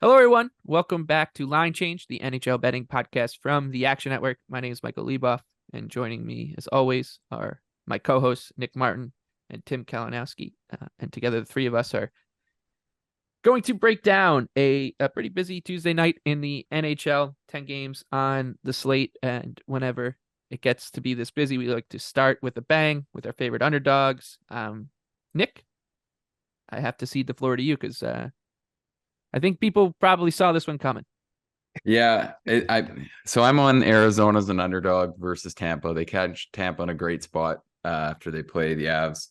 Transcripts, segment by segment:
Hello, everyone. Welcome back to Line Change, the NHL betting podcast from the Action Network. My name is Michael Leboff, and joining me, as always, are my co-hosts, Nick Martin and Tim Kalinowski. And together, the three of us are going to break down a pretty busy Tuesday night in the NHL, 10 games on the slate. And whenever it gets to be this busy, we like to start with a bang with our favorite underdogs. Nick, I have to cede the floor to you because I think people probably saw this one coming. Yeah, so I'm on Arizona as an underdog versus Tampa. They catch Tampa in a great spot after they play the Avs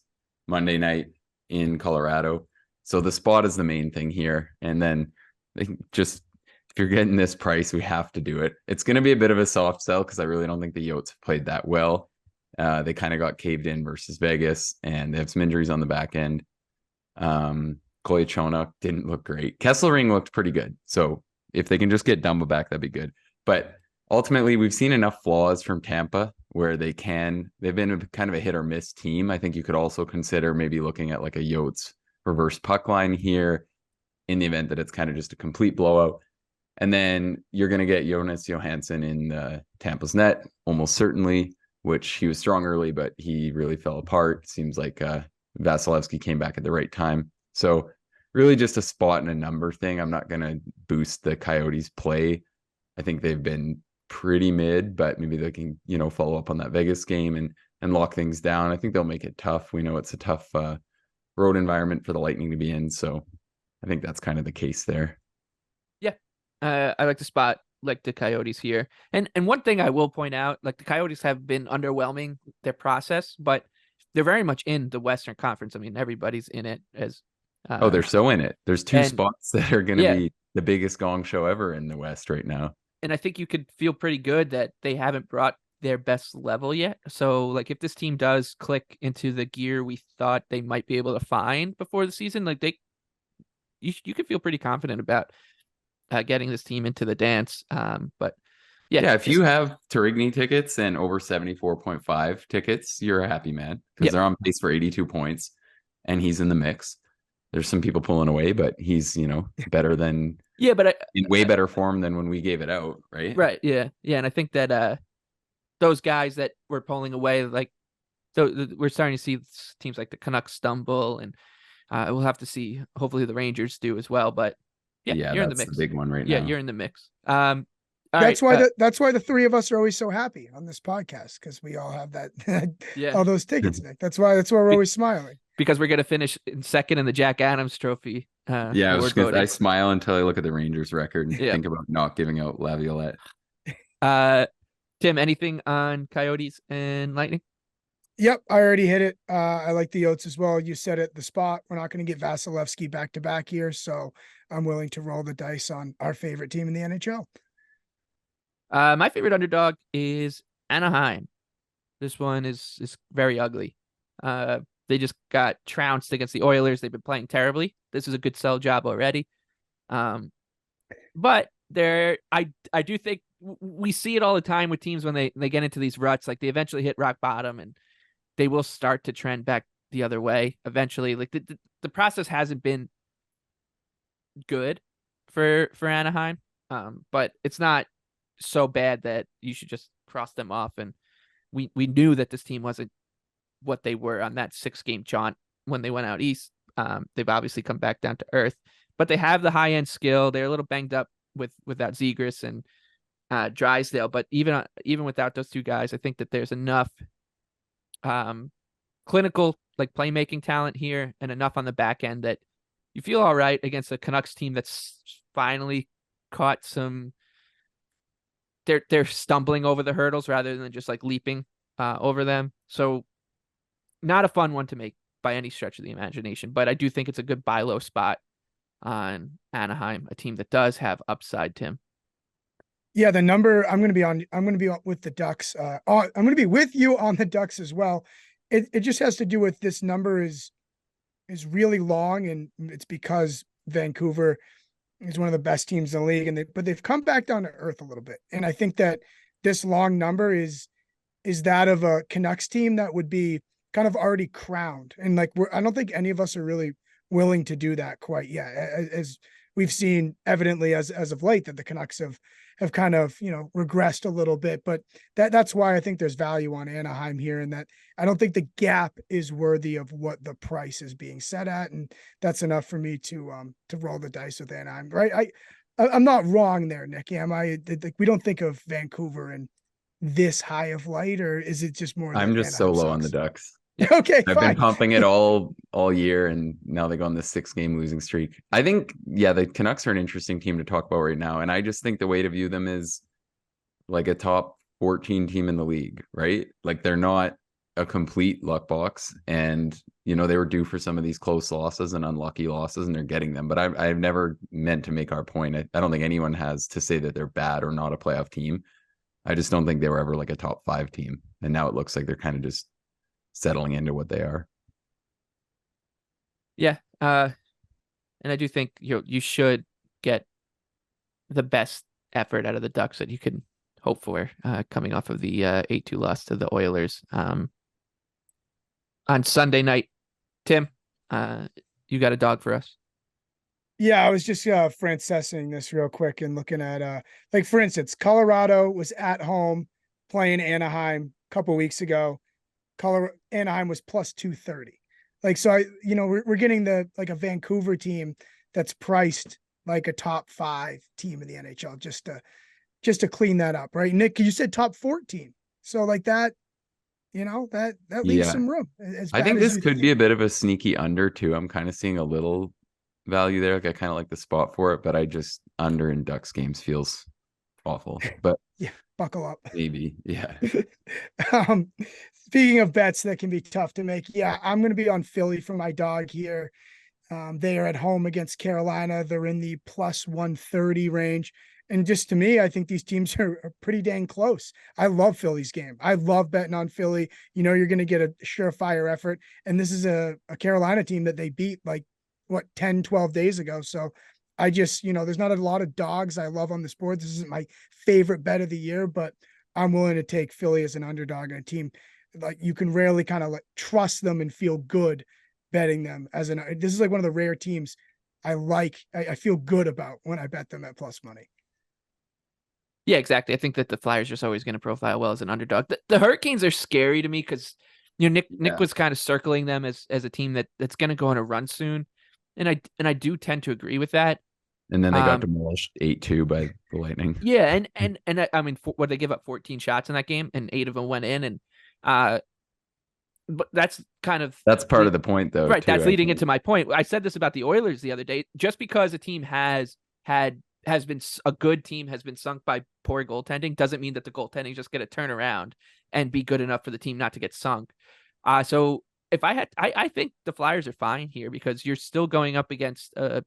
Monday night in Colorado. So the spot is the main thing here. And then if you're getting this price, we have to do it. It's going to be a bit of a soft sell because I really don't think the Yotes have played that well. They kind of got caved in versus Vegas, and they have some injuries on the back end. Kolyachonok didn't look great. Kesselring looked pretty good. So if they can just get Dumba back, that'd be good. But ultimately, we've seen enough flaws from Tampa where they've been kind of a hit or miss team. I think you could also consider maybe looking at like a Yotes reverse puck line here in the event that it's kind of just a complete blowout. And then you're going to get Jonas Johansson in Tampa's net, almost certainly, which he was strong early, but he really fell apart. Seems like Vasilevsky came back at the right time. So really just a spot and a number thing. I'm not going to boost the Coyotes play. I think they've been pretty mid, but maybe they can, follow up on that Vegas game and lock things down. I think they'll make it tough. We know it's a tough road environment for the Lightning to be in. So I think that's kind of the case there. Yeah. I like the spot, like the Coyotes here. And one thing I will point out, like the Coyotes have been underwhelming their process, but they're very much in the Western Conference. I mean, everybody's in it as they're so in it. There's two spots that are going to be the biggest gong show ever in the West right now. And I think you could feel pretty good that they haven't brought their best level yet. So, like, if this team does click into the gear we thought they might be able to find before the season, like you could feel pretty confident about getting this team into the dance. But yeah, if you have Turigny tickets and over 74.5 tickets, you're a happy man because they're on pace for 82 points and he's in the mix. There's some people pulling away, but he's, better than but in way better form than when we gave it out, right? Right. Yeah. And I think that those guys that were pulling away, like, so we're starting to see teams like the Canucks stumble, and we'll have to see. Hopefully, the Rangers do as well. But you're in the mix. The big one right now. Yeah, you're in the mix. That's why the three of us are always so happy on this podcast because we all have that all those tickets, Nick. That's why we're always smiling. Because we're gonna finish in second in the Jack Adams Trophy. I smile until I look at the Rangers record and think about not giving out Laviolette. Tim, anything on Coyotes and Lightning? Yep, I already hit it. I like the Yotes as well. You said it, the spot. We're not going to get Vasilevsky back to back here, so I'm willing to roll the dice on our favorite team in the NHL. My favorite underdog is Anaheim. This one is very ugly. They just got trounced against the Oilers. They've been playing terribly. This is a good sell job already. But I do think we see it all the time with teams when they get into these ruts. Like, they eventually hit rock bottom and they will start to trend back the other way eventually. Like, the process hasn't been good for Anaheim. But it's not so bad that you should just cross them off. And we knew that this team wasn't what they were on that 6-game jaunt when they went out east. They've obviously come back down to earth, but they have the high end skill. They're a little banged up without Zegras and Drysdale, but even without those two guys, I think that there's enough clinical, like, playmaking talent here and enough on the back end that you feel all right against a Canucks team that's finally caught some. They're stumbling over the hurdles rather than just like leaping over them. So not a fun one to make by any stretch of the imagination, but I do think it's a good buy low spot on Anaheim, a team that does have upside, Tim. Yeah, the number I'm going to be with the Ducks. I'm going to be with you on the Ducks as well. It just has to do with this number is really long, and it's because Vancouver is one of the best teams in the league, but they've come back down to earth a little bit. And I think that this long number is that of a Canucks team that would be kind of already crowned. And like, I don't think any of us are really willing to do that quite yet. As we've seen evidently as of late that the Canucks have kind of, regressed a little bit, but that's why I think there's value on Anaheim here, and that I don't think the gap is worthy of what the price is being set at. And that's enough for me to roll the dice with Anaheim, right? I'm not wrong there, Nick. Am I? Like, we don't think of Vancouver in this high of light, or is it just more that I'm just so Anaheim low on the sucks? Ducks. Okay, I've fine. been pumping it all year, and now they go on this 6-game losing streak. I think, the Canucks are an interesting team to talk about right now, and I just think the way to view them is like a top 14 team in the league, right? Like, they're not a complete luck box, and they were due for some of these close losses and unlucky losses, and they're getting them. But I've never meant to make our point. I don't think anyone has to say that they're bad or not a playoff team. I just don't think they were ever like a top 5 team, and now it looks like they're kind of just settling into what they are. Yeah. And I do think you should get the best effort out of the Ducks that you can hope for, coming off of the 8-2 loss to the Oilers on Sunday night. Tim, you got a dog for us? Yeah, I was just Francesing this real quick and looking at like, for instance, Colorado was at home playing Anaheim a couple weeks ago. Anaheim was plus 230. Like, so we're getting like a Vancouver team that's priced like a top 5 team in the NHL just to clean that up, right? Nick, you said top 14. So like that, that leaves some room. I think this could be a bit of a sneaky under too. I'm kind of seeing a little value there. Like, I kind of like the spot for it, but I just under in Ducks games feels awful. But yeah, buckle up. Maybe. Yeah. Speaking of bets that can be tough to make, yeah, I'm going to be on Philly for my dog here. They are at home against Carolina. They're in the plus 130 range. And just to me, I think these teams are pretty dang close. I love Philly's game. I love betting on Philly. You're going to get a surefire effort. And this is a Carolina team that they beat 10, 12 days ago. So I just, there's not a lot of dogs I love on this board. This isn't my favorite bet of the year, but I'm willing to take Philly as an underdog on a team. Like, you can rarely kind of like trust them and feel good betting them this is like one of the rare teams I feel good about when I bet them at plus money. Yeah, exactly. I think that the Flyers are always going to profile well as an underdog. The Hurricanes are scary to me because Nick was kind of circling them as a team that's going to go on a run soon, and I do tend to agree with that. And then they got demolished 8-2 by the Lightning. Yeah, and I mean, what they give up 14 shots in that game, and 8 of them went in, and but that's part of the point, though. Right, too, that's leading into my point. I said this about the Oilers the other day. Just because a team has been a good team has been sunk by poor goaltending doesn't mean that the goaltending is just going to turn around and be good enough for the team not to get sunk. So if I think the Flyers are fine here because you're still going up against a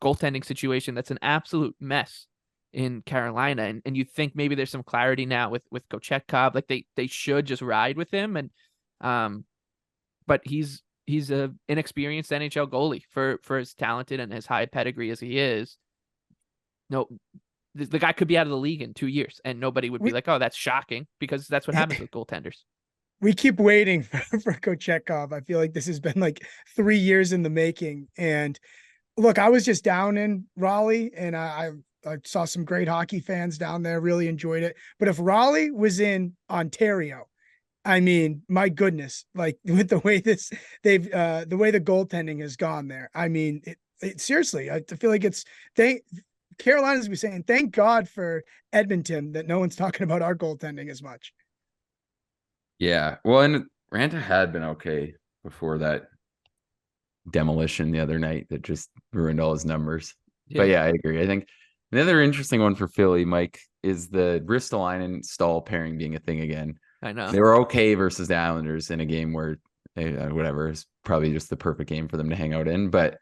goaltending situation that's an absolute mess in Carolina, and you think maybe there's some clarity now with Kochetkov, like they should just ride with him, and but he's a inexperienced NHL goalie for as talented and as high pedigree as he is. No, the guy could be out of the league in 2 years, and nobody would be like, "Oh, that's shocking," because that's what happens with goaltenders. We keep waiting for Kochetkov. I feel like this has been like 3 years in the making. And look, I was just down in Raleigh, and I saw some great hockey fans down there, really enjoyed it. But if Raleigh was in Ontario, I mean, my goodness, like with the way the way the goaltending has gone there. I mean, seriously, I feel like Carolina's be saying, thank God for Edmonton that no one's talking about our goaltending as much. Yeah. Well, and Ranta had been okay before that demolition the other night that just ruined all his numbers. Yeah. But yeah, I agree. I think the other interesting one for Philly, Mike, is the Ristolainen and Stahl pairing being a thing again. I know. They were okay versus the Islanders in a game where whatever is probably just the perfect game for them to hang out in. But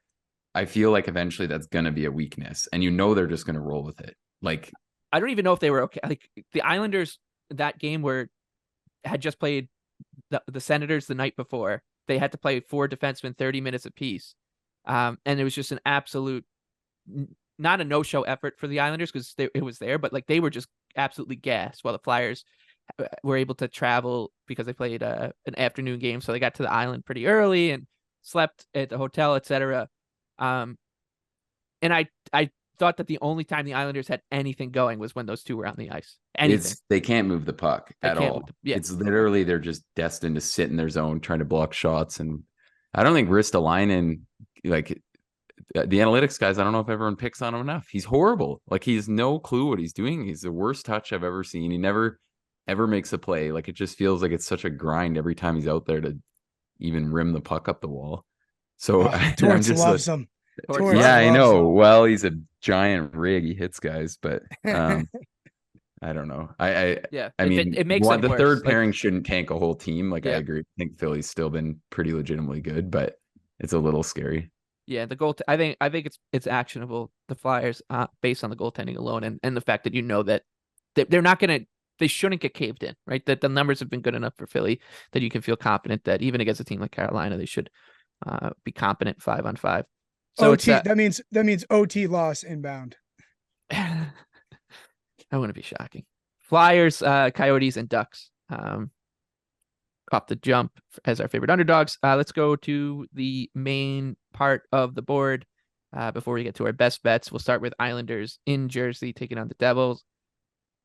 I feel like eventually that's going to be a weakness, and they're just going to roll with it. Like, I don't even know if they were okay. Like the Islanders, that game had just played the Senators the night before. They had to play 4 defensemen 30 minutes apiece. And it was just an absolute, not a no-show effort for the Islanders because it was there, but like they were just absolutely gassed, while the Flyers were able to travel because they played an afternoon game. So they got to the island pretty early and slept at the hotel, etc. And I thought that the only time the Islanders had anything going was when those two were on the ice. Anything. They can't move the puck They at can't all. move yeah. It's literally they're just destined to sit in their zone trying to block shots. And I don't think Ristolainen, like the analytics guys, I don't know if everyone picks on him enough. He's horrible. Like he has no clue what he's doing. He's the worst touch I've ever seen. He never ever makes a play. Like it just feels like it's such a grind every time he's out there to even rim the puck up the wall. So Torts loves him. Torts yeah, I know. Him. Well, he's a giant rig. He hits guys, but I don't know. I mean, it makes the worse. third pairing shouldn't tank a whole team. Like I Yeah. agree. I think Philly's still been pretty legitimately good, but it's a little scary. Yeah, the goal. I think it's actionable. The Flyers, based on the goaltending alone, and the fact that that they're not gonna, they shouldn't get caved in, right? That the numbers have been good enough for Philly that you can feel confident that even against a team like Carolina, they should be competent 5-on-5. So OT, that means OT loss inbound. That wouldn't be shocking. Flyers, Coyotes, and Ducks. Off the jump as our favorite underdogs. Let's go to the main part of the board before we get to our best bets. We'll start with Islanders in Jersey taking on the Devils.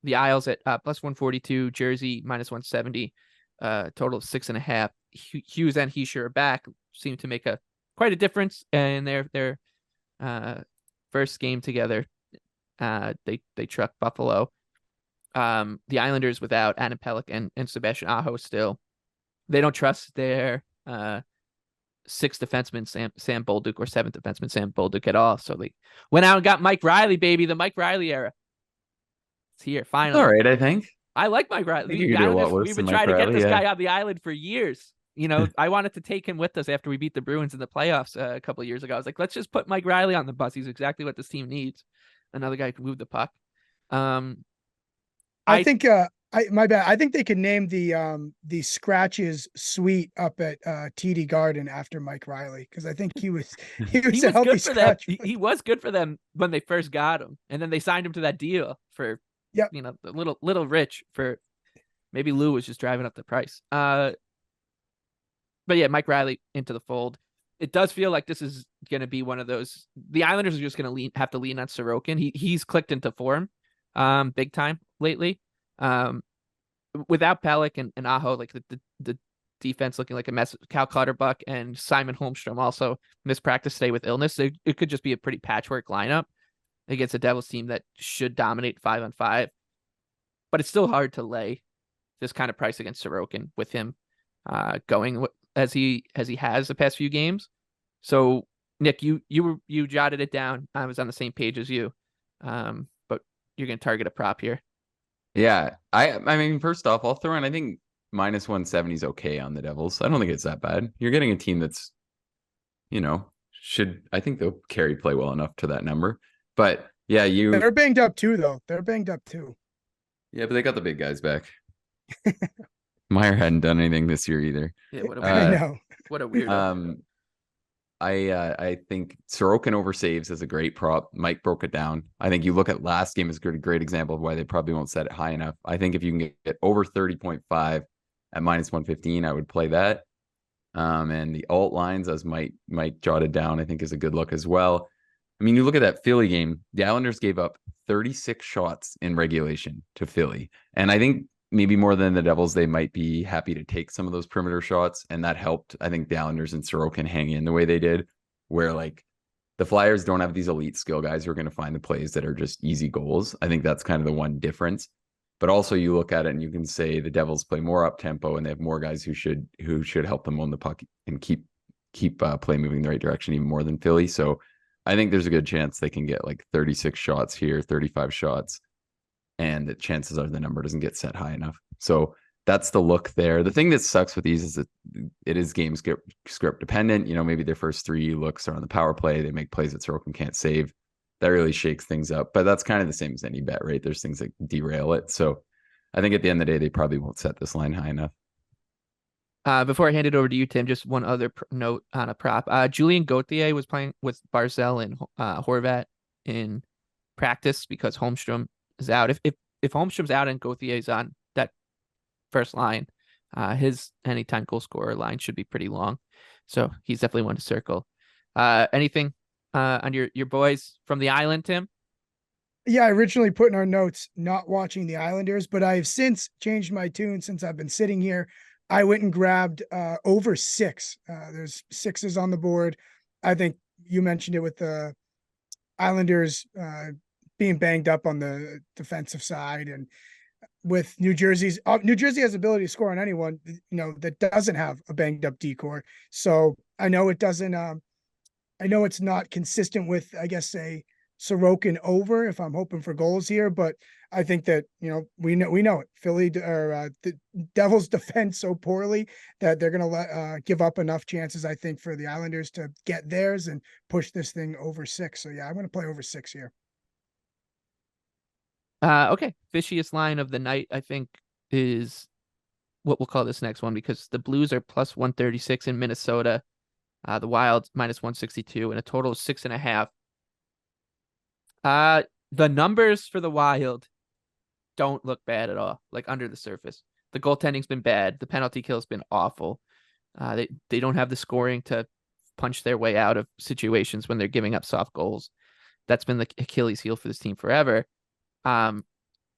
The Isles at plus 142, Jersey minus 170, total of 6.5. Hughes and Heischer are back, seem to make quite a difference in their first game together. They truck Buffalo. The Islanders without Adam Pelech and Sebastian Aho still. They don't trust their sixth defenseman, Sam Bolduc, or seventh defenseman, Sam Bolduc, at all. So they went out and got Mike Riley, baby. The Mike Riley era. It's here, finally. All right, I think. I like Mike Riley. You could do a lot worse We've been than trying Mike to get Riley, this guy on the island for years. You know, I wanted to take him with us after we beat the Bruins in the playoffs a couple of years ago. I was like, let's just put Mike Riley on the bus. He's exactly what this team needs. Another guy who can move the puck. I think my bad. I think they could name the Scratches suite up at TD Garden after Mike Riley, because I think he was a healthy good for them. scratch. He was good for them when they first got him, and then they signed him to that deal for a little rich for maybe Lou was just driving up the price. But yeah, Mike Riley into the fold. It does feel like this is going to be one of those. The Islanders are just going to have to lean on Sorokin. He's clicked into form, big time lately. Without Pelech and Aho, like the defense looking like a mess. Cal Clutterbuck and Simon Holmstrom also missed practice today with illness. It could just be a pretty patchwork lineup against a Devils team that should dominate 5-on-5. But it's still hard to lay this kind of price against Sorokin with him going as he has the past few games. So Nick, you jotted it down. I was on the same page as you, but you're going to target a prop here. Yeah, I mean, first off, I'll throw in, I think minus 170 is okay on the Devils. I don't think it's that bad. You're getting a team that's, I think they'll carry play well enough to that number. But yeah, they're banged up too, though. They're banged up too. Yeah, but they got the big guys back. Meyer hadn't done anything this year either. Yeah, I know. What a weirdo. I think Sorokin over saves is a great prop. Mike broke it down. I think you look at last game as a great example of why they probably won't set it high enough. I think if you can get over 30.5 at minus 115, I would play that. And the alt lines, as Mike jotted down, I think is a good look as well. I mean, you look at that Philly game, the Islanders gave up 36 shots in regulation to Philly. And I think maybe more than the Devils, they might be happy to take some of those perimeter shots. And that helped, I think, the Islanders and Sorokin hang in the way they did, where like the Flyers don't have these elite skill guys who are going to find the plays that are just easy goals. I think that's kind of the one difference. But also you look at it and you can say the Devils play more up tempo and they have more guys who should help them own the puck and keep play moving in the right direction even more than Philly. So I think there's a good chance they can get like 36 shots here, 35 shots. And the chances are the number doesn't get set high enough. So that's the look there. The thing that sucks with these is that it is game script dependent. Maybe their first 3 looks are on the power play. They make plays that Sorokin can't save. That really shakes things up. But that's kind of the same as any bet, right? There's things that derail it. So I think at the end of the day, they probably won't set this line high enough. Before I hand it over to you, Tim, just one other note on a prop. Julien Gauthier was playing with Barzal and Horvat in practice because Holmstrom is out. If Holmstrom's out and Gauthier's on that first line, his anytime goal scorer line should be pretty long. So he's definitely one to circle. Anything on your boys from the island, Tim? Yeah, I originally put in our notes not watching the Islanders, but I've since changed my tune since I've been sitting here. I went and grabbed over 6. There's 6s on the board. I think you mentioned it with the Islanders being banged up on the defensive side, and with New Jersey has the ability to score on anyone, that doesn't have a banged up decor. So I know it doesn't. I know it's not consistent with, I guess, a Sorokin over if I'm hoping for goals here, but I think that, we know it. Philly or the Devils defend so poorly that they're going to give up enough chances, I think, for the Islanders to get theirs and push this thing over 6. So yeah, I'm going to play over 6 here. Okay. Fishiest line of the night, I think, is what we'll call this next one, because the Blues are plus 136 in Minnesota. The Wild minus 162 and a total of 6.5. The numbers for the Wild don't look bad at all, like under the surface. The goaltending's been bad. The penalty kill's been awful. They don't have the scoring to punch their way out of situations when they're giving up soft goals. That's been the Achilles heel for this team forever.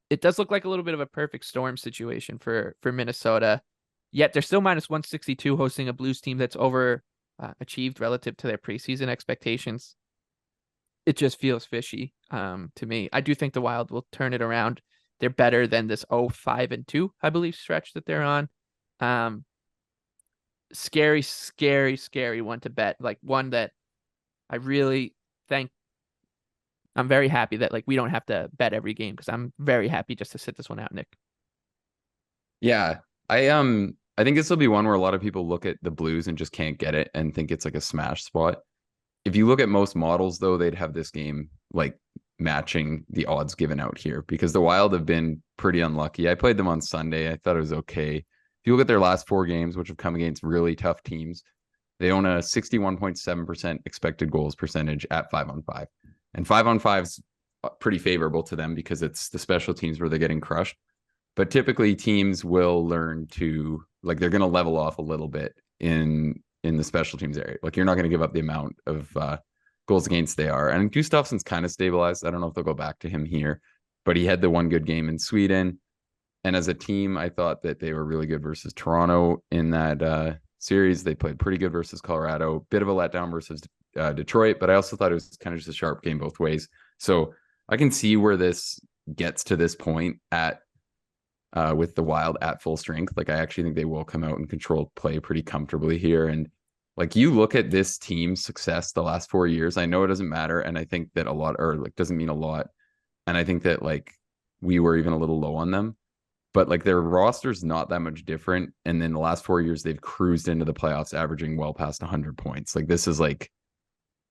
It does look like a little bit of a perfect storm situation for Minnesota. Yet they're still minus 162 hosting a Blues team that's over achieved relative to their preseason expectations. It just feels fishy to me. I do think the Wild will turn it around. They're better than this 5-2, I believe, stretch that they're on. Scary, scary, scary one to bet. Like one that I really think I'm very happy that we don't have to bet every game, because I'm very happy just to sit this one out, Nick. Yeah, I think this will be one where a lot of people look at the Blues and just can't get it and think it's like a smash spot. If you look at most models, though, they'd have this game matching the odds given out here, because the Wild have been pretty unlucky. I played them on Sunday. I thought it was okay. If you look at their last 4 games, which have come against really tough teams, they own a 61.7% expected goals percentage at 5-on-5. And 5-on-5 is pretty favorable to them because it's the special teams where they're getting crushed. But typically teams will learn to, they're going to level off a little bit in the special teams area. You're not going to give up the amount of goals against they are. And Gustafsson's kind of stabilized. I don't know if they'll go back to him here, but he had the one good game in Sweden. And as a team, I thought that they were really good versus Toronto in that series. They played pretty good versus Colorado, bit of a letdown versus Detroit, but I also thought it was kind of just a sharp game both ways. So I can see where this gets to this point at with the Wild at full strength. I actually think they will come out and control play pretty comfortably here. And you look at this team's success the last 4 years, I know it doesn't matter. And I think that a lot, or doesn't mean a lot. And I think that we were even a little low on them, but their roster's not that much different. And then the last 4 years, they've cruised into the playoffs, averaging well past 100 points. This is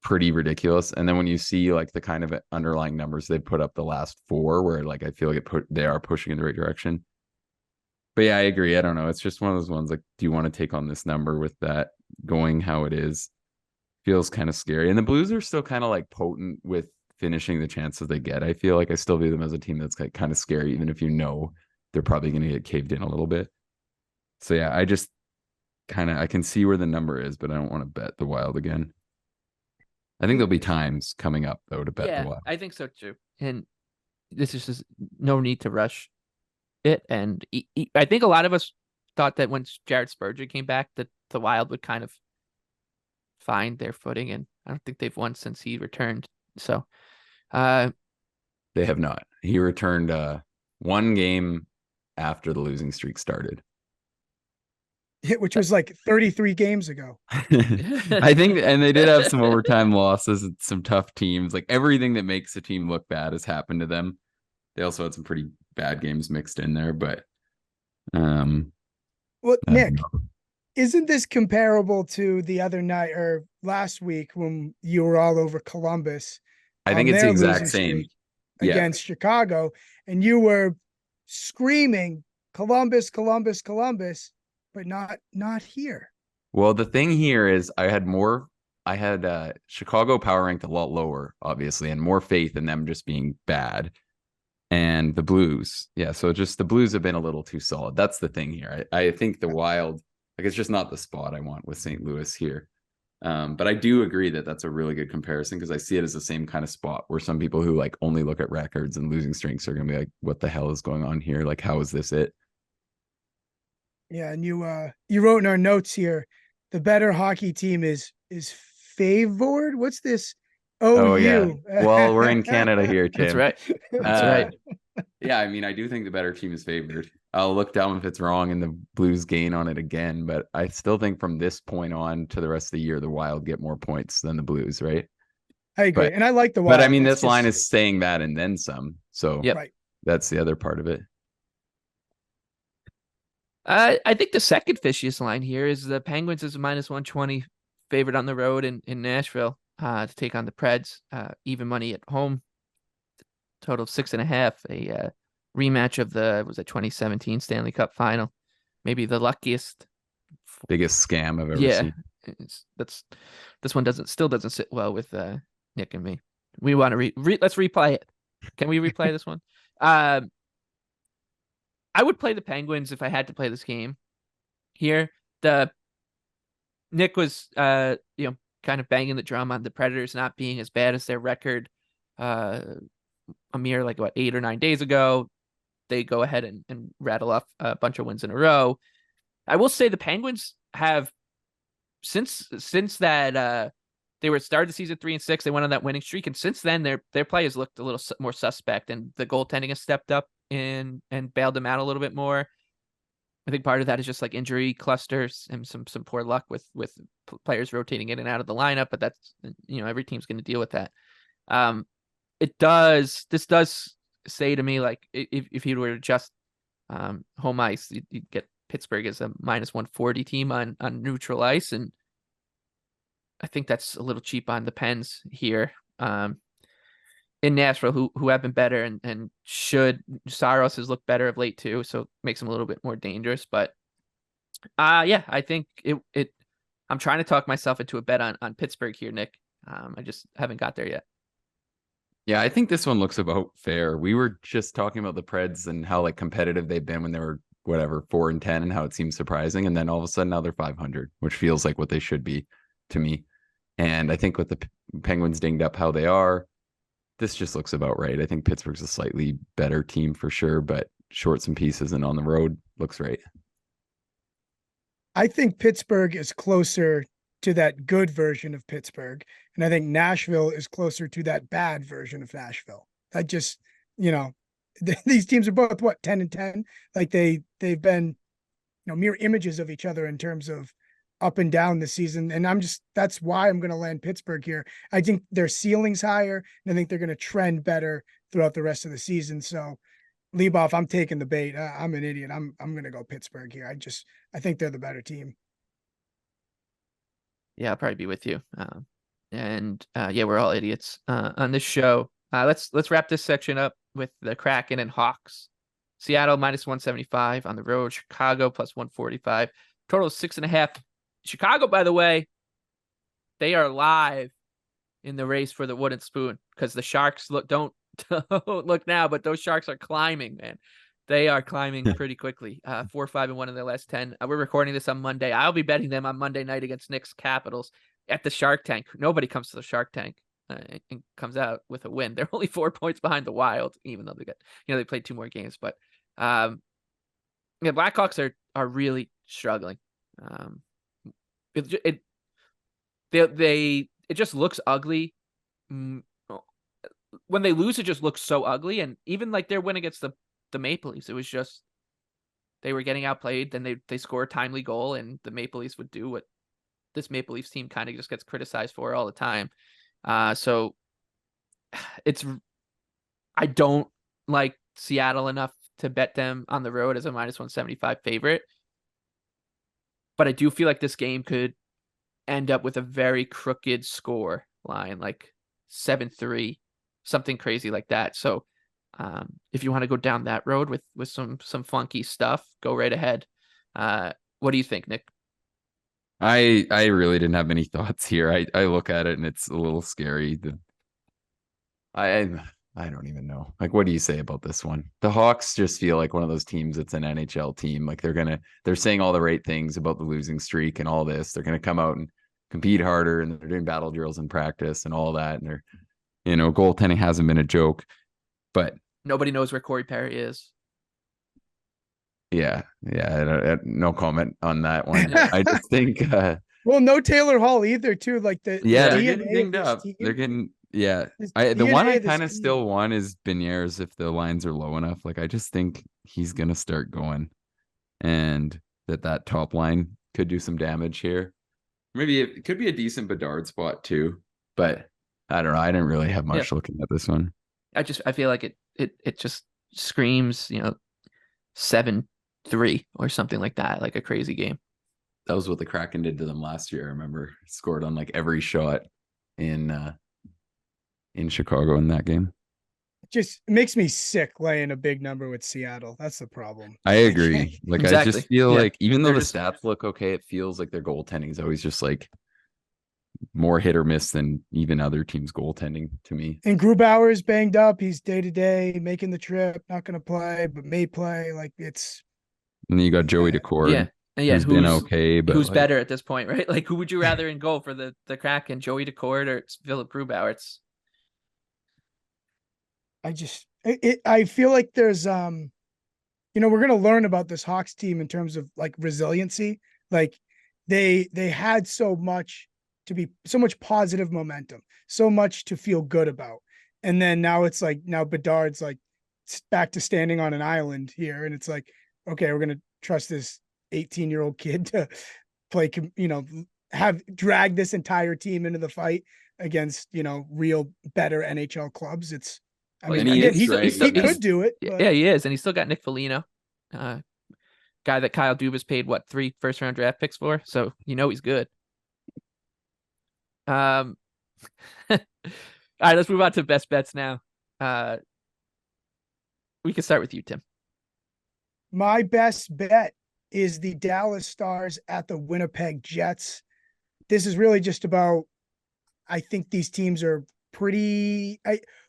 pretty ridiculous. And then when you see the kind of underlying numbers they put up the last 4, where I feel they are pushing in the right direction. But yeah, I agree. I don't know. It's just one of those ones do you want to take on this number with that going how it is? Feels kind of scary. And the Blues are still kind of potent with finishing the chances they get. I feel I still view them as a team that's kind of scary, even if they're probably going to get caved in a little bit. So yeah, I just I can see where the number is, but I don't want to bet the Wild again. I think there'll be times coming up though to bet the Wild. I think so too. And this is just no need to rush it. And I think a lot of us thought that when Jared Spurgeon came back, that the Wild would kind of find their footing, and I don't think they've won since he returned. So they have not. He returned one game after the losing streak started, which was 33 games ago. I think, and they did have some overtime losses and some tough teams. Everything that makes a team look bad has happened to them. They also had some pretty bad games mixed in there, but well, Nick, isn't this comparable to the other night or last week when you were all over Columbus? I think it's the exact same against Chicago, and you were screaming Columbus, Columbus, Columbus, but not here. Well, the thing here is I had Chicago power ranked a lot lower, obviously, and more faith in them just being bad. And the Blues, so just the Blues have been a little too solid. That's the thing here. I think the Wild, it's just not the spot I want with St. Louis here. But I do agree that that's a really good comparison because I see it as the same kind of spot where some people who like only look at records and losing streaks are going to be like, what the hell is going on here? Like, how is this it? Yeah, and you wrote in our notes here, the better hockey team is favored. What's this? Oh yeah. OU. Well, we're in Canada here, That's Tim. right. That's right. Yeah, I mean, I do think the better team is favored. I'll look down if it's wrong and the Blues gain on it again, but I still think from this point on to the rest of the year, the Wild get more points than the Blues, right? I agree, and I like the But Wild. I mean, It's this line just- is saying that and then some. So Yep. right. that's the other part of it. I think the second fishiest line here is the Penguins is a -120 favorite on the road in Nashville to take on the Preds. Even money at home, total of 6.5. A rematch of the 2017 Stanley Cup final. Maybe the luckiest, Biggest scam I've ever seen. This one still doesn't sit well with Nick and me. We want to let's replay it. Can we replay this one? I would play the Penguins if I had to play this game here. Nick was kind of banging the drum on the Predators not being as bad as their record a mere 8 or 9 days ago. They go ahead and rattle off a bunch of wins in a row. I will say the Penguins have since that they were started the season 3-6, they went on that winning streak, and since then their play has looked a little more suspect, and the goaltending has stepped up and bailed them out a little bit more. I think part of that is just injury clusters and some poor luck with players rotating in and out of the lineup, but that's every team's going to deal with that. This does say to me if you were to just home ice, you'd get Pittsburgh as a -140 team on neutral ice, and I think that's a little cheap on the Pens here. In Nashville, who have been better and should. Saros has looked better of late too, so it makes him a little bit more dangerous. But I think it. I'm trying to talk myself into a bet on Pittsburgh here, Nick. I just haven't got there yet. Yeah, I think this one looks about fair. We were just talking about the Preds and how competitive they've been when they were 4-10, and how it seems surprising, and then all of a sudden now they're 500, which feels like what they should be to me. And I think with the Penguins dinged up how they are, this just looks about right. I think Pittsburgh's a slightly better team for sure, but short some pieces and on the road looks right. I think Pittsburgh is closer to that good version of Pittsburgh, and I think Nashville is closer to that bad version of Nashville. I just, these teams are both 10-10. They've been, mere images of each other in terms of up and down this season. And that's why I'm going to land Pittsburgh here. I think their ceiling's higher, and I think they're going to trend better throughout the rest of the season. So Lieboff, I'm taking the bait. I'm an idiot. I'm going to go Pittsburgh here. I think they're the better team. Yeah, I'll probably be with you. We're all idiots on this show. Let's wrap this section up with the Kraken and Hawks. Seattle -175 on the road. Chicago +145. Total of 6.5. Chicago, by the way, they are live in the race for the wooden spoon because the Sharks don't look now, but those Sharks are climbing, man. They are climbing pretty quickly. 4-5-1 in their last 10. We're recording this on Monday. I'll be betting them on Monday night against Knicks Capitals at the Shark Tank. Nobody comes to the Shark Tank and comes out with a win. They're only 4 points behind the Wild, even though they played 2 more games. But Blackhawks are really struggling. It just looks ugly. When they lose, it just looks so ugly. And even their win against the Maple Leafs, it was just they were getting outplayed. Then they score a timely goal, and the Maple Leafs would do what this Maple Leafs team kind of just gets criticized for all the time. So I don't like Seattle enough to bet them on the road as a -175 favorite. But I do feel like this game could end up with a very crooked score line, 7-3, something crazy like that. So if you want to go down that road with some funky stuff, go right ahead. What do you think, Nick? I really didn't have many thoughts here. I look at it and it's a little scary. I don't even know. What do you say about this one? The Hawks just feel like one of those teams that's an NHL team. They're saying all the right things about the losing streak and all this. They're going to come out and compete harder, and they're doing battle drills in practice and all that. And they're, goaltending hasn't been a joke, but nobody knows where Corey Perry is. Yeah. No comment on that one. I just think, well, no Taylor Hall either, too. Like the they're DNA getting dinged of this up. team, They're getting, the DNA one I of this kind of team. still want is Beniers if the lines are low enough. Like, I just think he's going to start going, and that top line could do some damage here. Maybe it could be a decent Bedard spot too, but I don't know. I didn't really have much looking at this one. I feel like it just screams, 7-3 or something like that, like a crazy game. That was what the Kraken did to them last year. I remember scored on like every shot in Chicago in that game. Just makes me sick laying a big number with Seattle. That's the problem. I agree. Like, exactly. I just feel like even though They're the stats look okay, it feels like their goaltending is always just like more hit or miss than even other teams' goaltending to me. And Grubauer is banged up. He's day to day, making the trip, not going to play, but may play. Like, it's. And then you got Joey Decord. Who's been okay, but who's better at this point, right? Like, who would you rather in goal for the Kraken, Joey Decord or it's Philip Grubauer? It's. I feel like there's we're going to learn about this Hawks team in terms of like resiliency. Like, they had so much positive momentum, so much to feel good about. And then now it's like, now Bedard's like back to standing on an island here. And it's like, okay, we're going to trust this 18-year-old kid to play, have drag this entire team into the fight against, real better NHL clubs. It's, I mean, again, he could do it. But. Yeah, he is. And he's still got Nick Foligno, guy that Kyle Dubas paid 3 first-round draft picks for. So, he's good. All right, let's move on to best bets now. We can start with you, Tim. My best bet is the Dallas Stars at the Winnipeg Jets. This is really just about, I think these teams are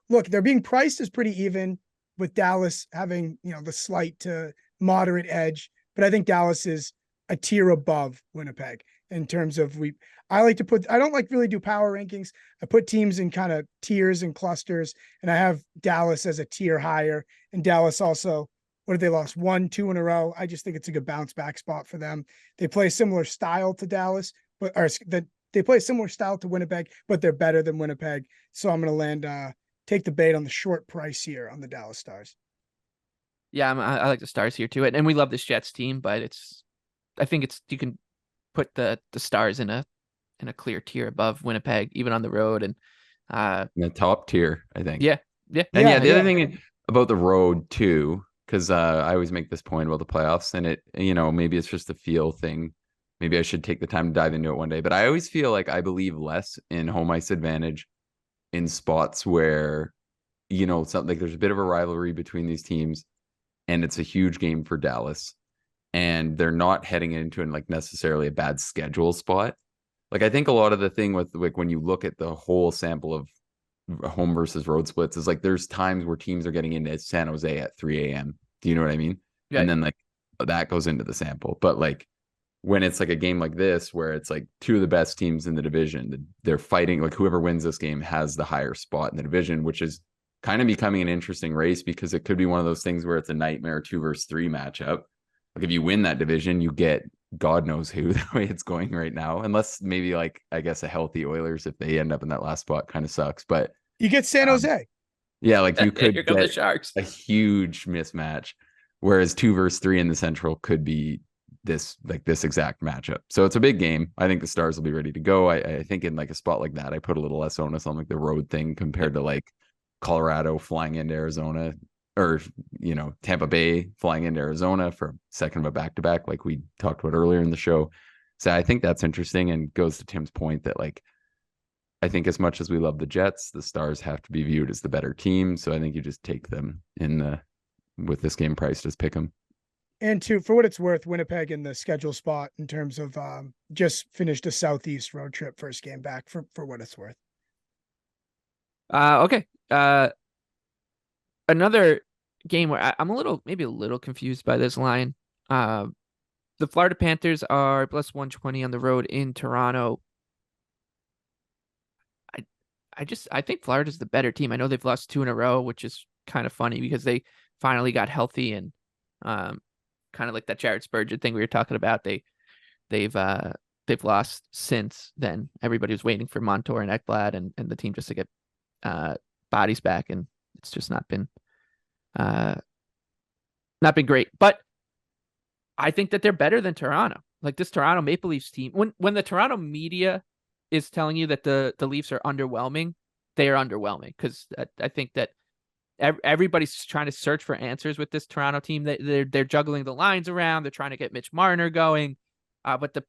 they're being priced as pretty even, with Dallas having, the slight to moderate edge, but I think Dallas is a tier above Winnipeg in terms of I don't like really do power rankings. I put teams in kind of tiers and clusters, and I have Dallas as a tier higher. And Dallas also, what have they lost? 1-2 in a row. I just think it's a good bounce back spot for them. They play a similar style to Dallas, they play a similar style to Winnipeg, but they're better than Winnipeg. So I'm going to take the bait on the short price here on the Dallas Stars. Yeah, I like the Stars here too. And we love this Jets team, but I think you can put the Stars in a clear tier above Winnipeg, even on the road, and in the top tier, I think. Yeah. And the other thing about the road too, because I always make this point about the playoffs, and it, maybe it's just a feel thing. Maybe I should take the time to dive into it one day, but I always feel like I believe less in home ice advantage in spots where, something like there's a bit of a rivalry between these teams, and it's a huge game for Dallas, and they're not heading into like necessarily a bad schedule spot. Like, I think a lot of the thing with, like, when you look at the whole sample of home versus road splits is like there's times where teams are getting into San Jose at 3 a.m. Do you know what I mean? Yeah. And then like that goes into the sample. But like when it's like a game like this where it's like two of the best teams in the division, they're fighting, like whoever wins this game has the higher spot in the division, which is kind of becoming an interesting race, because it could be one of those things where it's a nightmare 2 versus 3 matchup. Like, if you win that division, you get God knows who, the way it's going right now, unless maybe like, I guess, a healthy Oilers, if they end up in that last spot, kind of sucks. But you get San Jose. Yeah, like you could Here come the Sharks. A huge mismatch, whereas 2 versus 3 in the Central could be this exact matchup. So it's a big game. I think the Stars will be ready to go. I think in like a spot like that, I put a little less onus on like the road thing compared to like Colorado flying into Arizona, or Tampa Bay flying into Arizona for a second of a back-to-back, like we talked about earlier in the show. So I think that's interesting, and goes to Tim's point that, like, I think as much as we love the Jets, the Stars have to be viewed as the better team. So I think you just take them with this game priced as pick them. And for what it's worth, Winnipeg in the schedule spot in terms of just finished a Southeast road trip, first game back, for what it's worth. Okay. Another game where I'm maybe a little confused by this line. The Florida Panthers are plus 120 on the road in Toronto. I think Florida's the better team. I know they've lost 2 in a row, which is kind of funny because they finally got healthy and kind of like that Jared Spurgeon thing we were talking about. They've lost since then. Everybody was waiting for Montour and Ekblad and the team just to get bodies back, and it's just not been great. But I think that they're better than Toronto. Like this Toronto Maple Leafs team, when the Toronto media is telling you that the Leafs are underwhelming, they are underwhelming because I think that everybody's trying to search for answers with this Toronto team. They're juggling the lines around. They're trying to get Mitch Marner going, but the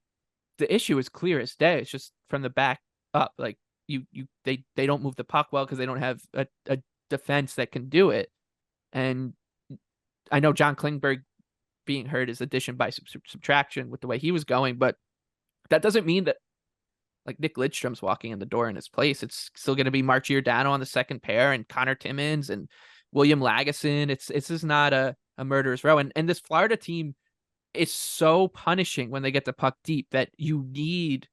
issue is clear as day. It's just from the back up. Like they don't move the puck well because they don't have a defense that can do it. And I know John Klingberg being hurt is addition by subtraction with the way he was going, but that doesn't mean that like Nick Lidstrom's walking in the door in his place. It's still going to be Mark Giordano on the second pair and Connor Timmins and William Lagesson. It's just not a murderer's row. And this Florida team is so punishing when they get the puck deep that you need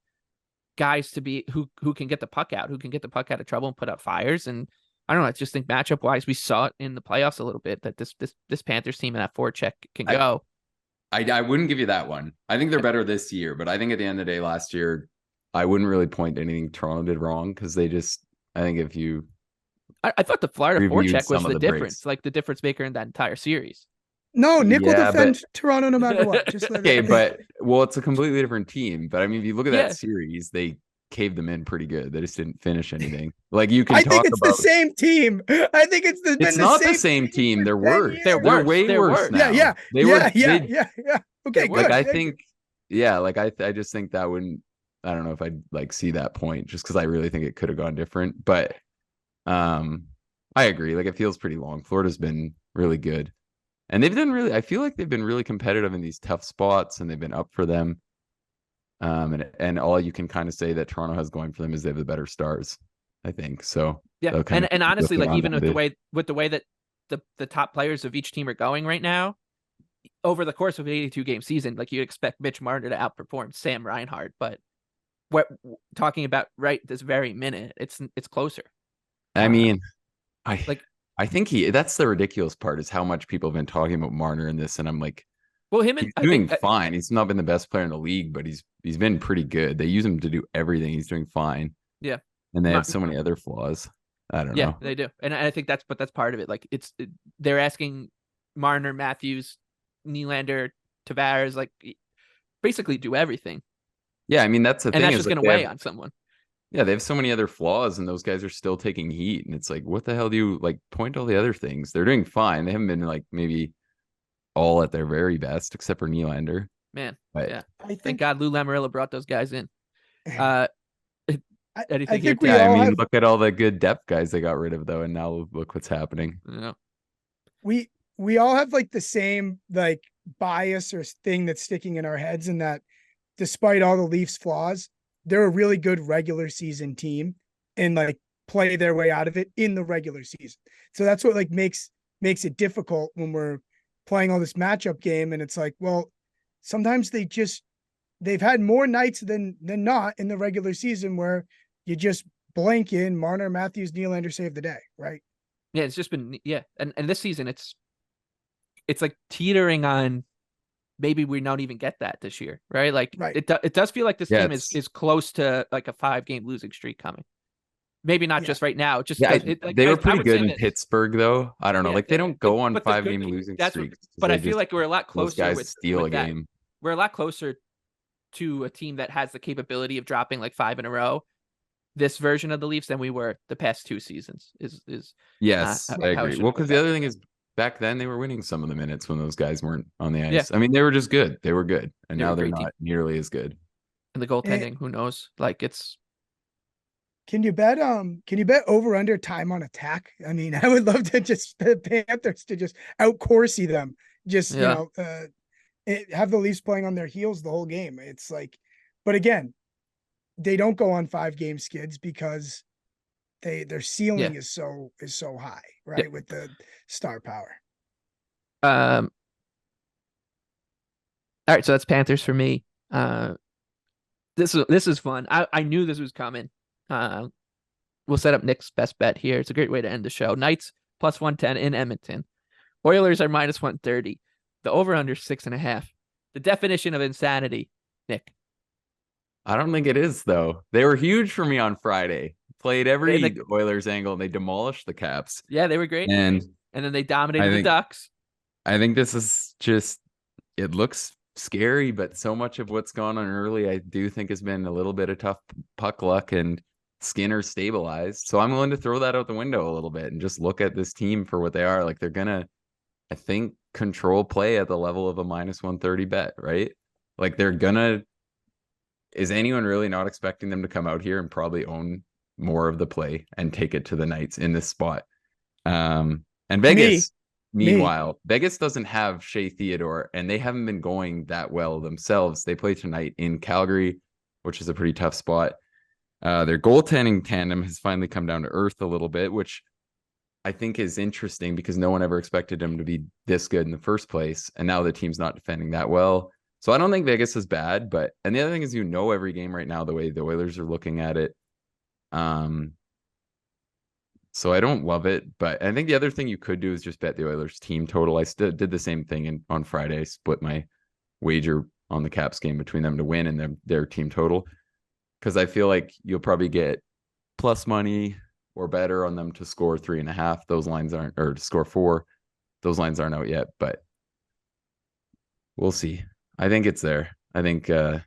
guys to be who can get the puck out, who can get the puck out of trouble and put out fires. And I don't know. I just think matchup wise, we saw it in the playoffs a little bit that this Panthers team and that forecheck can go. I wouldn't give you that one. I think they're better this year, but I think at the end of the day, last year, I wouldn't really point to anything Toronto did wrong because I think if you, I thought the Florida forecheck was some of the the difference, breaks. like the difference maker in that entire series. No, Nick will Yeah, defend Toronto no matter what. Just let Okay, it. but well, it's a completely different team. But I mean, if you look at Yeah. that series, they caved them in pretty good. They just didn't finish anything. Like you can I talk think it's about the same team. I think it's it's not the same team. They're worse. They're They're worse. way They're worse worse. now. Yeah. They were. Yeah. Okay, Like, good. I think, yeah, like I just think that wouldn't. I don't know if I'd like see that point just because I really think it could have gone different. But I agree. Like it feels pretty long. Florida's been really good. And they've done really, I feel like they've been really competitive in these tough spots and they've been up for them. And all you can kind of say that Toronto has going for them is they have the better stars, I think. So yeah. And honestly, like even with the way that the top players of each team are going right now, over the course of an 82 game season, like you'd expect Mitch Marner to outperform Sam Reinhart, but what talking about right this very minute, it's closer. I mean, I think that's the ridiculous part is how much people have been talking about Marner in this, and I'm like, well, he's doing fine. He's not been the best player in the league, but he's been pretty good. They use him to do everything. He's doing fine. Yeah, and they have so many other flaws. I don't know. Yeah, they do, and I think that's part of it. Like they're asking Marner, Matthews, Nylander, Tavares, like basically do everything. Yeah, I mean that's the thing. And that's just going to weigh on someone. Yeah, they have so many other flaws, and those guys are still taking heat. And it's like, what the hell do you like? Point to all the other things. They're doing fine. They haven't been like maybe all at their very best, except for Nylander. Man, but, yeah. Thank God Lou Lamoriello brought those guys in. Look at all the good depth guys they got rid of, though, and now look what's happening. Yeah. We all have like the same like bias or thing that's sticking in our heads, in that despite all the Leafs flaws, they're a really good regular season team and like play their way out of it in the regular season. So that's what like makes it difficult when we're playing all this matchup game. And it's like, well, sometimes they've had more nights than not in the regular season where you just blank in Marner, Matthews, Nylander save the day. Right. Yeah. It's just been, yeah. And this season it's like teetering on, maybe we don't even get that this year, right? Like it does feel like this team is close to like a 5-game losing streak coming. Maybe not just right now. Just they were pretty good in Pittsburgh, though. I don't know. Like they don't go on 5-game losing streaks. But I feel like we're a lot closer. Those guys steal a game. We're a lot closer to a team that has the capability of dropping like 5 in a row. This version of the Leafs than we were the past 2 seasons. Yes, I agree. Well, because the other thing is, back then they were winning some of the minutes when those guys weren't on the ice. Yeah. I mean, they were just good. They were good. And now they're not nearly as good. And the goaltending, who knows? Like it's Can you bet over under time on attack? I mean, I would love to just the Panthers to just out Corsi them. Just have the Leafs playing on their heels the whole game. It's like, but again, they don't go on 5-game skids because their ceiling is so high, right? With the star power. All right, so that's Panthers for me. This is fun. I knew this was coming. we'll set up Nick's best bet here. It's a great way to end the show. Knights plus 110 in Edmonton. Oilers are minus 130. The over-under 6.5. The definition of insanity, Nick. I don't think it is, though. They were huge for me on Friday. Played every Oilers angle, and they demolished the Caps. Yeah, they were great. And then they dominated the Ducks. I think this is just, it looks scary, but so much of what's gone on early, I do think has been a little bit of tough puck luck, and Skinner stabilized. So I'm willing to throw that out the window a little bit and just look at this team for what they are. Like, they're going to, I think, control play at the level of a minus 130 bet, right? Like, they're going to, is anyone really not expecting them to come out here and probably own more of the play and take it to the Knights in this spot? And Vegas, meanwhile, Vegas doesn't have Shea Theodore, and they haven't been going that well themselves. They play tonight in Calgary, which is a pretty tough spot. Their goaltending tandem has finally come down to earth a little bit, which I think is interesting because no one ever expected them to be this good in the first place. And now the team's not defending that well. So I don't think Vegas is bad, and the other thing is, every game right now, the way the Oilers are looking at it. So I don't love it, but I think the other thing you could do is just bet the Oilers team total. I still did the same thing on Friday. I split my wager on the Caps game between them to win and their team total, because I feel like you'll probably get plus money or better on them to score 3.5. Those lines aren't, or to score 4. Those lines aren't out yet, but we'll see. I think it's there. I think the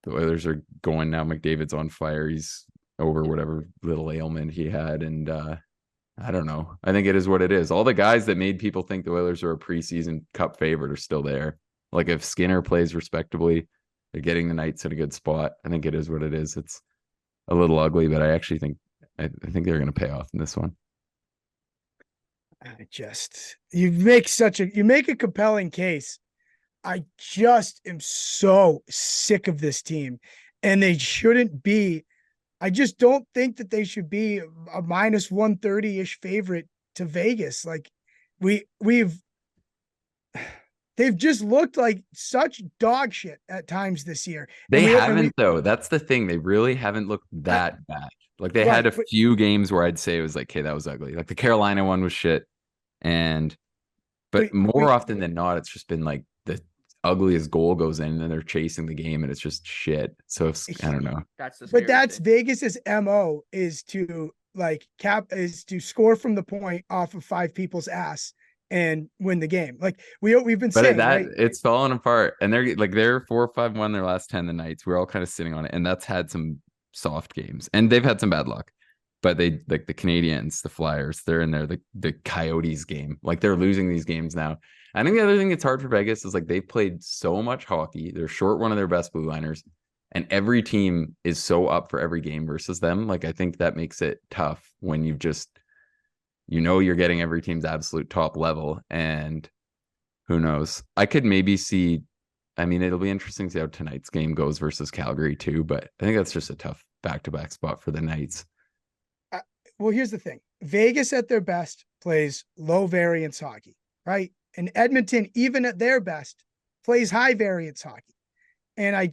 Oilers are going now. McDavid's on fire. He's over whatever little ailment he had, and I don't know. I think it is what it is. All the guys that made people think the Oilers are a preseason cup favorite are still there. Like, if Skinner plays respectably, they're getting the Knights in a good spot. I think it is what it is. It's a little ugly, but I actually think I think they're going to pay off in this one. You make a compelling case. I just am so sick of this team, and they shouldn't be. I just don't think that they should be a minus 130-ish favorite to Vegas. Like, they've just looked like such dog shit at times this year. They haven't, though. That's the thing. They really haven't looked that bad. Like, they had a few games where I'd say it was like, okay, that was ugly. Like, the Carolina one was shit. But more often than not, it's just been like the ugliest goal goes in and then they're chasing the game and it's just shit. So I don't know. That's Vegas's MO is to score from the point off of 5 people's ass and win the game. Like we've been saying, right? It's falling apart, and they're 4-5-1 their last 10 the Knights. We're all kind of sitting on it, and that's had some soft games, and they've had some bad luck. But they, like the Canadians, the Flyers, they're in there. The Coyotes game, like they're losing these games now. I think the other thing that's hard for Vegas is like they've played so much hockey. They're short one of their best blue liners, and every team is so up for every game versus them. Like, I think that makes it tough when you've just, you're getting every team's absolute top level, and who knows? I could maybe see. I mean, it'll be interesting to see how tonight's game goes versus Calgary too. But I think that's just a tough back-to-back spot for the Knights. Well, here's the thing. Vegas at their best plays low variance hockey, right? And Edmonton, even at their best, plays high variance hockey. And I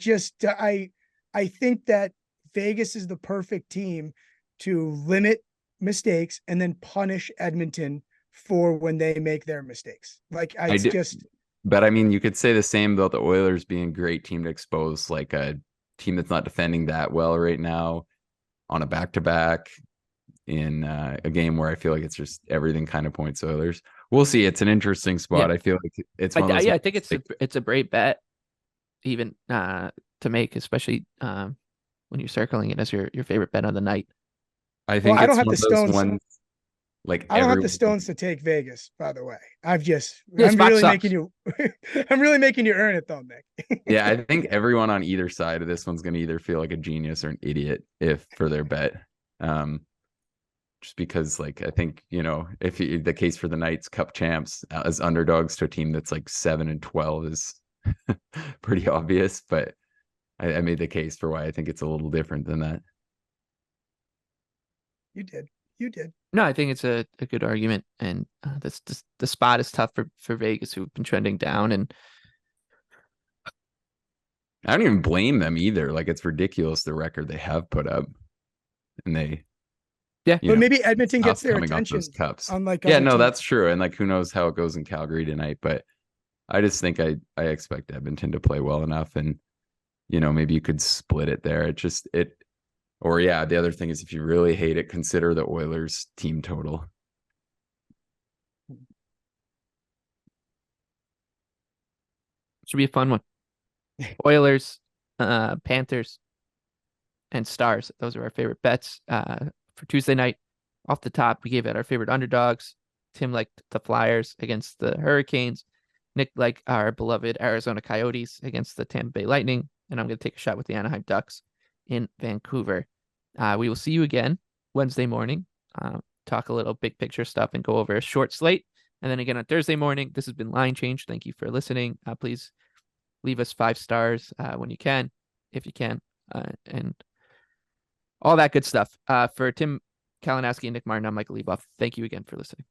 think that Vegas is the perfect team to limit mistakes and then punish Edmonton for when they make their mistakes. But I mean, you could say the same about the Oilers being a great team to expose, like a team that's not defending that well right now on a back-to-back in a game where I feel like it's just everything kind of points Oilers. We'll see. It's an interesting spot. Yeah. I feel like it's one of those. I think it's a great bet, even to make, especially when you're circling it as your favorite bet of the night. I think I don't have the stones. I don't have the stones to take Vegas. By the way, I'm really making you. I'm really making you earn it, though, Nick. Yeah, I think everyone on either side of this one's going to either feel like a genius or an idiot for their bet. Just because, like, I think, if the case for the Knights Cup champs as underdogs to a team that's like 7-12 is pretty obvious, but I made the case for why I think it's a little different than that. You did. No, I think it's a good argument, and the spot is tough for Vegas, who've been trending down, and I don't even blame them either. Like, it's ridiculous the record they have put up, and they Yeah. you But know, maybe Edmonton tough gets their coming off attention, those cups. unlike Yeah, other no, teams. that's true. And like, who knows how it goes in Calgary tonight, but I just think I expect Edmonton to play well enough, and maybe you could split it there. Or yeah, the other thing is, if you really hate it, consider the Oilers team total. Should be a fun one. Oilers, Panthers, and Stars. Those are our favorite bets for Tuesday night. Off the top, we gave out our favorite underdogs. Tim liked the Flyers against the Hurricanes. Nick liked our beloved Arizona Coyotes against the Tampa Bay Lightning. And I'm going to take a shot with the Anaheim Ducks in Vancouver. We will see you again Wednesday morning. Talk a little big picture stuff and go over a short slate. And then again on Thursday morning. This has been Line Change. Thank you for listening. Please leave us 5 stars when you can, if you can, and all that good stuff. For Tim Kalinowski and Nick Martin, I'm Michael Leboff. Thank you again for listening.